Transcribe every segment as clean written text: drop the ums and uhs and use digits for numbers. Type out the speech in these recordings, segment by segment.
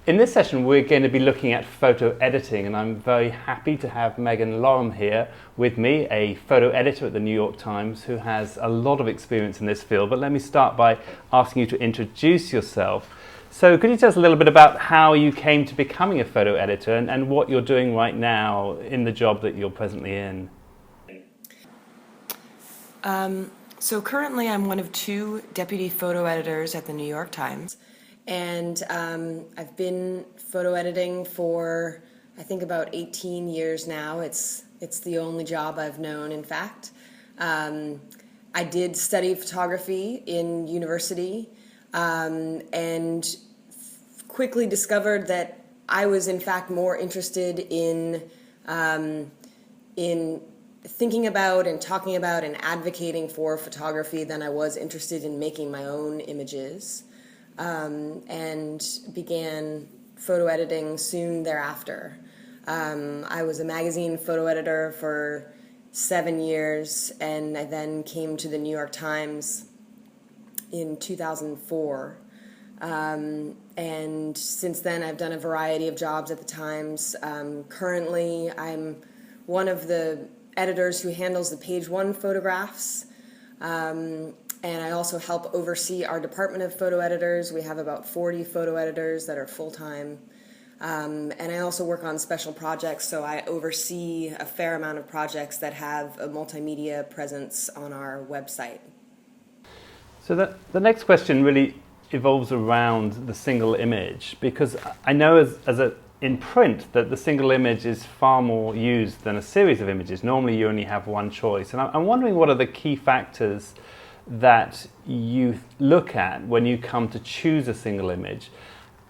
In this session, we're going to be looking at photo editing, and I'm very happy to have Meaghan Looram here with me, a photo editor at the New York Times who has a lot of experience in this field. But let me start by asking you to introduce yourself. So could you tell us a little bit about how you came to becoming a photo editor and what you're doing right now in the job that you're presently in? So currently I'm one of two deputy photo editors at the New York Times. And I've been photo editing for, I think, about 18 years now. It's the only job I've known, in fact. I did study photography in university and quickly discovered that I was, in fact, more interested in thinking about and talking about and advocating for photography than I was interested in making my own images. And began photo editing soon thereafter. I was a magazine photo editor for 7 years, and I then came to the New York Times in 2004. And since then, I've done a variety of jobs at the Times. Currently, I'm one of the editors who handles the page one photographs. And I also help oversee our department of photo editors. We have about 40 photo editors that are full-time. And I also work on special projects, so I oversee a fair amount of projects that have a multimedia presence on our website. So the next question really evolves around the single image, because I know in print that the single image is far more used than a series of images. Normally you only have one choice. And I'm wondering what are the key factors that you look at when you come to choose a single image.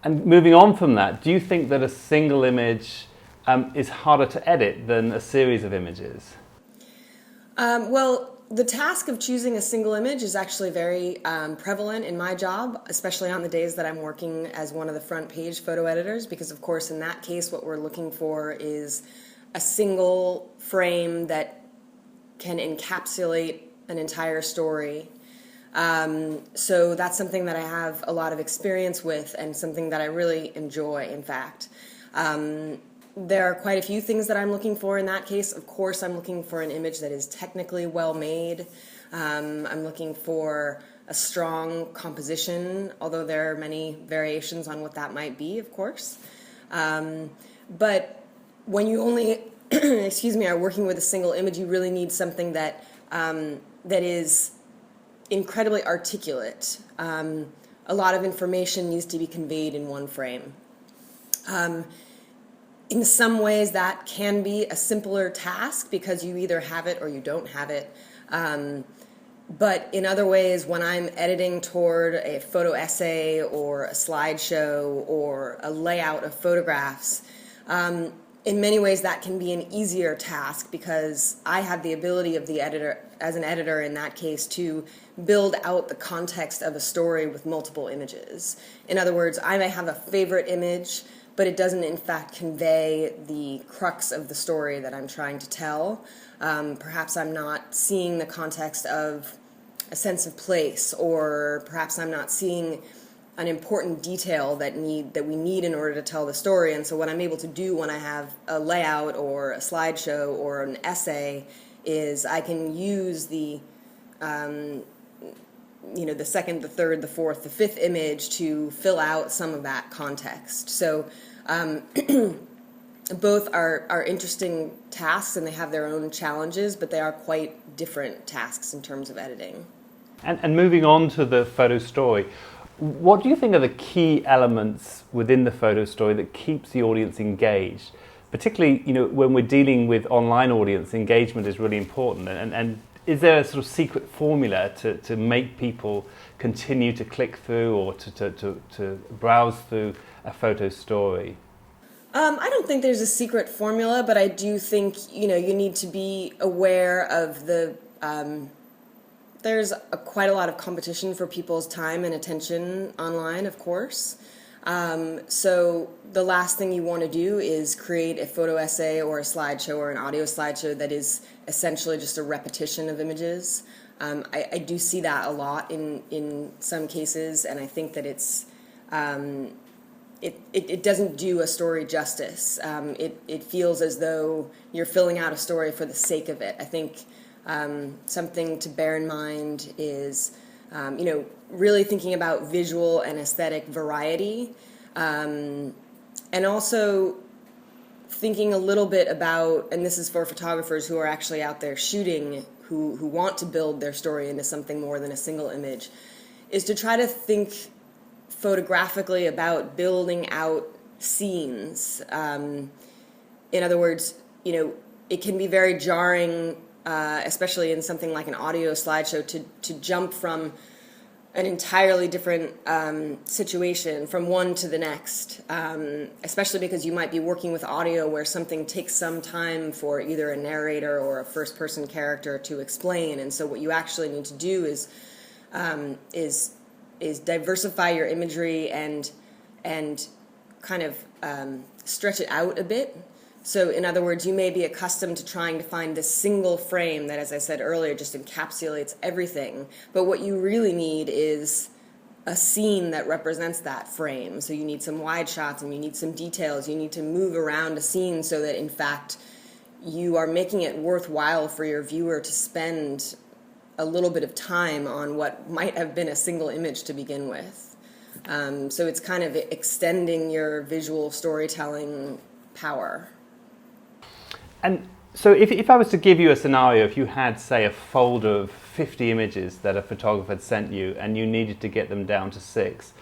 And moving on from that, do you think that a single image is harder to edit than a series of images? Well, the task of choosing a single image is actually very prevalent in my job, especially on the days that I'm working as one of the front page photo editors, because of course in that case what we're looking for is a single frame that can encapsulate an entire story. So that's something that I have a lot of experience with and something that I really enjoy, in fact. There are quite a few things that I'm looking for in that case. Of course, I'm looking for an image that is technically well made. I'm looking for a strong composition, although there are many variations on what that might be, of course. But when you only, are working with a single image, you really need something that is incredibly articulate. A lot of information needs to be conveyed in one frame. In some ways that can be a simpler task because you either have it or you don't have it. But in other ways, when I'm editing toward a photo essay or a slideshow or a layout of photographs, in many ways that can be an easier task because I have the ability of the editor, as an editor in that case, to build out the context of a story with multiple images. In other words, I may have a favorite image, but it doesn't in fact convey the crux of the story that I'm trying to tell. Perhaps I'm not seeing the context of a sense of place, or perhaps I'm not seeing an important detail that we need in order to tell the story. And so what I'm able to do when I have a layout or a slideshow or an essay is I can use the second, the third, the fourth, the fifth image to fill out some of that context. So both are interesting tasks and they have their own challenges, but they are quite different tasks in terms of editing. And moving on to the photo story, what do you think are the key elements within the photo story that keeps the audience engaged? Particularly, when we're dealing with online audience, engagement is really important. And is there a sort of secret formula to make people continue to click through or to browse through a photo story? I don't think there's a secret formula, but I do think, you need to be aware of the... There's quite a lot of competition for people's time and attention online, of course. So the last thing you want to do is create a photo essay or a slideshow or an audio slideshow that is essentially just a repetition of images. I do see that a lot in some cases, and I think that it's it doesn't do a story justice. It feels as though you're filling out a story for the sake of it. I think something to bear in mind is, really thinking about visual and aesthetic variety, and also thinking a little bit about, and this is for photographers who are actually out there shooting, who want to build their story into something more than a single image, is to try to think photographically about building out scenes. In other words, it can be very jarring, especially in something like an audio slideshow, to jump from an entirely different situation from one to the next, especially because you might be working with audio where something takes some time for either a narrator or a first-person character to explain. And so what you actually need to do is diversify your imagery and kind of stretch it out a bit. So in other words, you may be accustomed to trying to find this single frame that, as I said earlier, just encapsulates everything. But what you really need is a scene that represents that frame. So you need some wide shots and you need some details. You need to move around a scene so that, in fact, you are making it worthwhile for your viewer to spend a little bit of time on what might have been a single image to begin with. So it's kind of extending your visual storytelling power. And so if I was to give you a scenario, if you had, say, a folder of 50 images that a photographer had sent you and you needed to get them down to 6,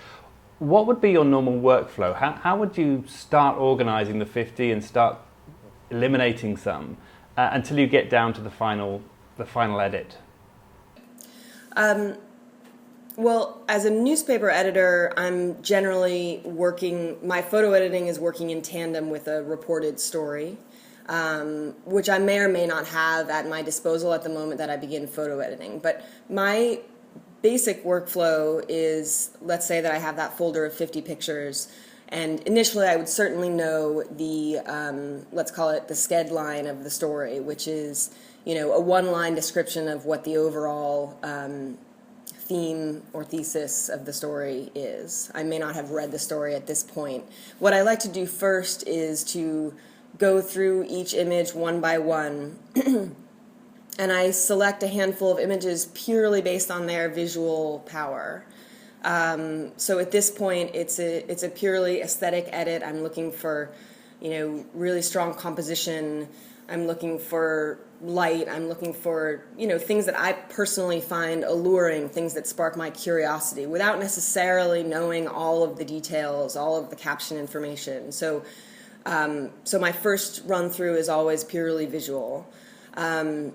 what would be your normal workflow? How would you start organizing the 50 and start eliminating some until you get down to the final edit? Well, as a newspaper editor, I'm generally my photo editing is working in tandem with a reported story, which I may or may not have at my disposal at the moment that I begin photo editing. But my basic workflow is, let's say that I have that folder of 50 pictures, and initially I would certainly know the, let's call it the sked line of the story, which is, a one-line description of what the overall theme or thesis of the story is. I may not have read the story at this point. What I like to do first is to go through each image one by one, and I select a handful of images purely based on their visual power. So at this point, it's a purely aesthetic edit. I'm looking for, really strong composition. I'm looking for light. I'm looking for, things that I personally find alluring, things that spark my curiosity without necessarily knowing all of the details, all of the caption information. So my first run through is always purely visual. I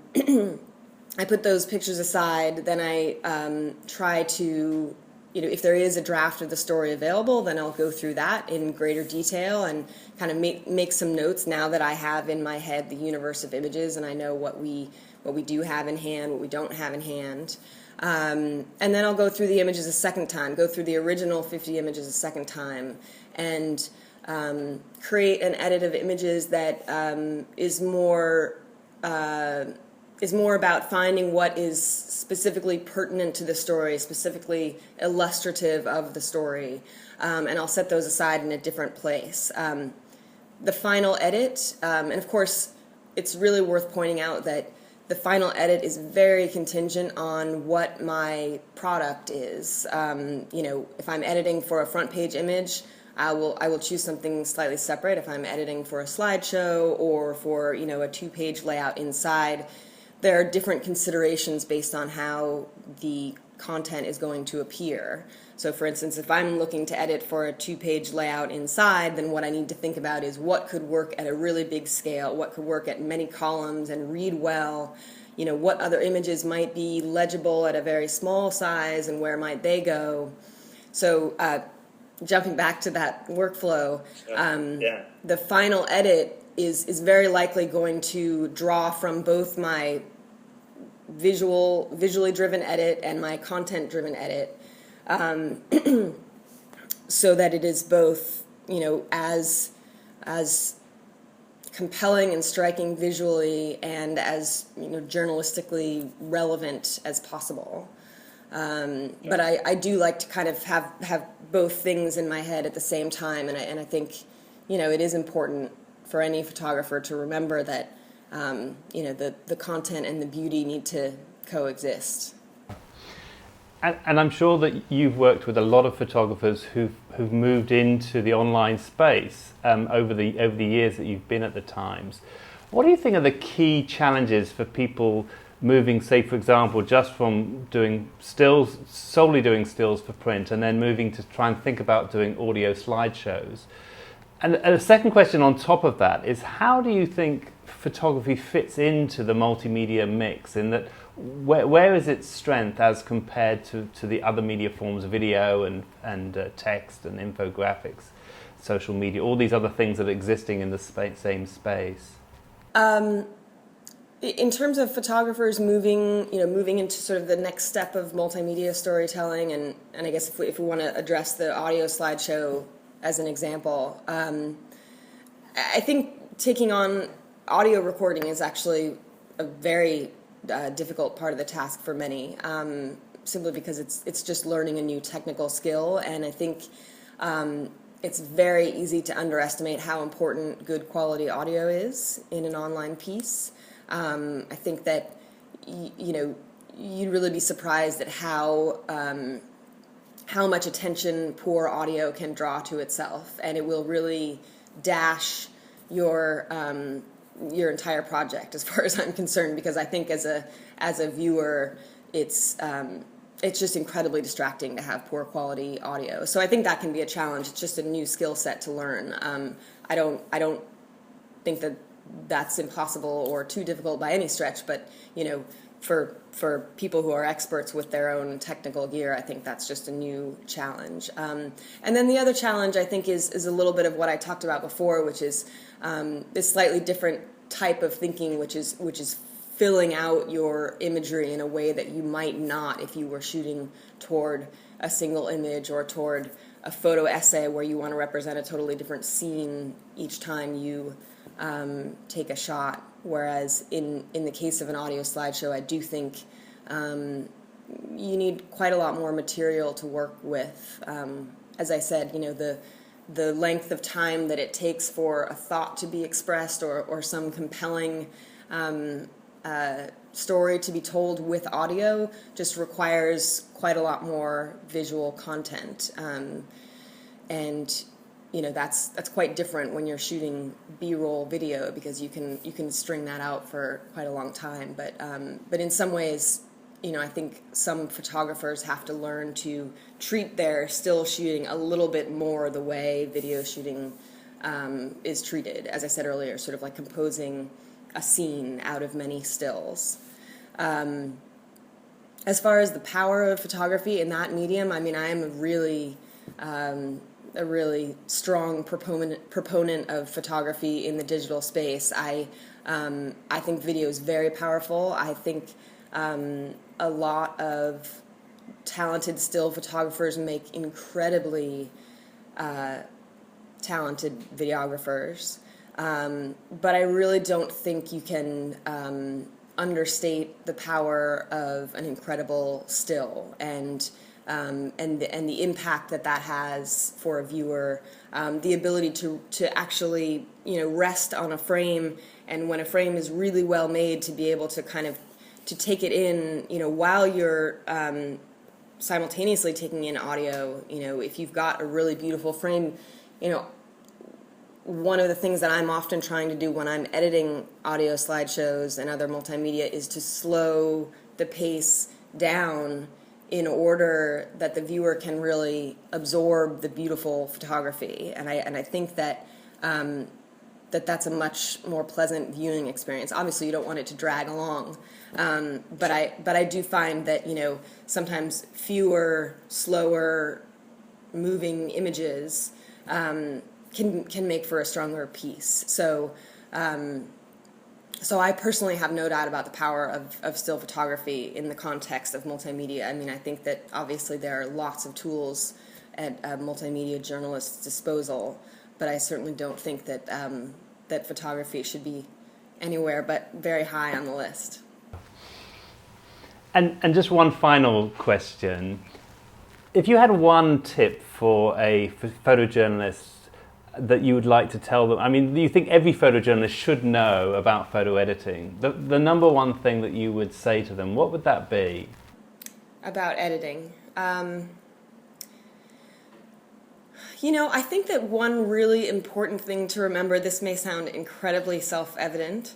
put those pictures aside, then I try to, if there is a draft of the story available, then I'll go through that in greater detail and kind of make some notes now that I have in my head the universe of images and I know what we do have in hand, what we don't have in hand. And then I'll go through the images a second time, go through the original 50 images a second time, and create an edit of images that is more about finding what is specifically pertinent to the story, specifically illustrative of the story, and I'll set those aside in a different place. The final edit, and of course, it's really worth pointing out that the final edit is very contingent on what my product is. If I'm editing for a front page image, I will choose something slightly separate. If I'm editing for a slideshow or for a 2-page layout inside, there are different considerations based on how the content is going to appear. So for instance, if I'm looking to edit for a 2-page layout inside, then what I need to think about is what could work at a really big scale, what could work at many columns and read well, what other images might be legible at a very small size and where might they go. So jumping back to that workflow, the final edit is very likely going to draw from both my visually driven edit and my content driven edit, so that it is both as compelling and striking visually and as journalistically relevant as possible. But I do like to kind of have both things in my head at the same time, and I think, it is important for any photographer to remember that, the content and the beauty need to coexist. And I'm sure that you've worked with a lot of photographers who've moved into the online space over the years that you've been at the Times. What do you think are the key challenges for people moving, say, for example, just from doing stills, solely doing stills for print, and then moving to try and think about doing audio slideshows? And a second question on top of that is, how do you think photography fits into the multimedia mix, in that where is its strength as compared to the other media forms, video and text and infographics, social media, all these other things that are existing in the same space? In terms of photographers moving into sort of the next step of multimedia storytelling, and I guess if we want to address the audio slideshow as an example, I think taking on audio recording is actually a very difficult part of the task for many, simply because it's just learning a new technical skill, and I think it's very easy to underestimate how important good quality audio is in an online piece. I think that you'd really be surprised at how much attention poor audio can draw to itself, and it will really dash your entire project, as far as I'm concerned, because I think as a viewer, it's just incredibly distracting to have poor quality audio. So I think that can be a challenge. It's just a new skill set to learn. I don't think that that's impossible or too difficult by any stretch, but for people who are experts with their own technical gear, I think that's just a new challenge. And then the other challenge, I think, is a little bit of what I talked about before, which is this slightly different type of thinking, which is filling out your imagery in a way that you might not if you were shooting toward a single image or toward a photo essay where you want to represent a totally different scene each time you take a shot. Whereas in the case of an audio slideshow, I do think you need quite a lot more material to work with. As I said, the length of time that it takes for a thought to be expressed or some compelling story to be told with audio just requires quite a lot more visual content. And that's quite different when you're shooting B-roll video, because you can string that out for quite a long time. But in some ways, I think some photographers have to learn to treat their still shooting a little bit more the way video shooting is treated. As I said earlier, sort of like composing a scene out of many stills. As far as the power of photography in that medium, I mean, I am a really strong proponent of photography in the digital space. I think video is very powerful. I think a lot of talented still photographers make incredibly talented videographers. But I really don't think you can understate the power of an incredible still and the impact that has for a viewer, the ability to actually rest on a frame, and when a frame is really well made, to be able to kind of to take it in while you're simultaneously taking in audio. If you've got a really beautiful frame, one of the things that I'm often trying to do when I'm editing audio slideshows and other multimedia is to slow the pace down in order that the viewer can really absorb the beautiful photography. And I think that that's a much more pleasant viewing experience. Obviously, you don't want it to drag along, but I do find that sometimes fewer, slower moving images can make for a stronger piece. So I personally have no doubt about the power of still photography in the context of multimedia. I mean, I think that obviously there are lots of tools at a multimedia journalist's disposal, but I certainly don't think that that photography should be anywhere but very high on the list. And just one final question. If you had one tip for a photojournalist that you would like to tell them, I mean, you think every photojournalist should know about photo editing. The number one thing that you would say to them, what would that be? About editing. I think that one really important thing to remember, this may sound incredibly self-evident,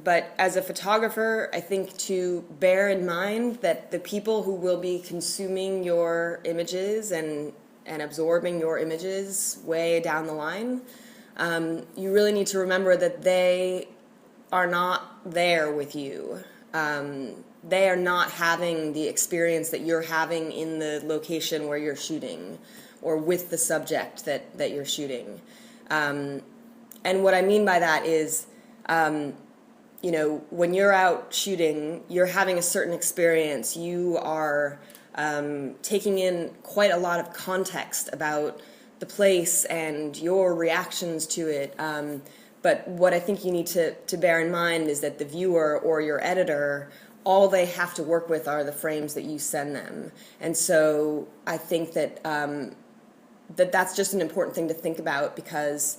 but as a photographer, I think to bear in mind that the people who will be consuming your images and absorbing your images way down the line, you really need to remember that they are not there with you. They are not having the experience that you're having in the location where you're shooting or with the subject that you're shooting. And what I mean by that is, when you're out shooting, you're having a certain experience. You are taking in quite a lot of context about the place and your reactions to it. But what I think you need to bear in mind is that the viewer or your editor, all they have to work with are the frames that you send them. And so I think that that's just an important thing to think about, because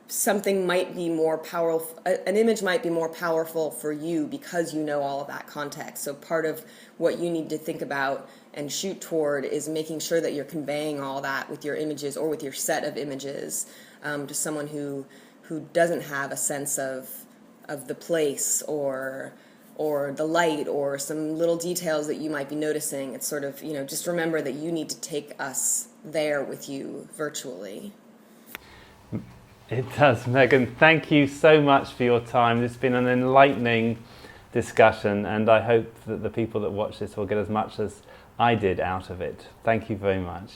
something might be more powerful, an image might be more powerful for you because you know all of that context. So part of what you need to think about and shoot toward is making sure that you're conveying all that with your images or with your set of images to someone who doesn't have a sense of the place or the light or some little details that you might be noticing. It's sort of, just remember that you need to take us there with you virtually. It does, Meaghan. Thank you so much for your time. It's been an enlightening discussion, and I hope that the people that watch this will get as much as I did out of it. Thank you very much.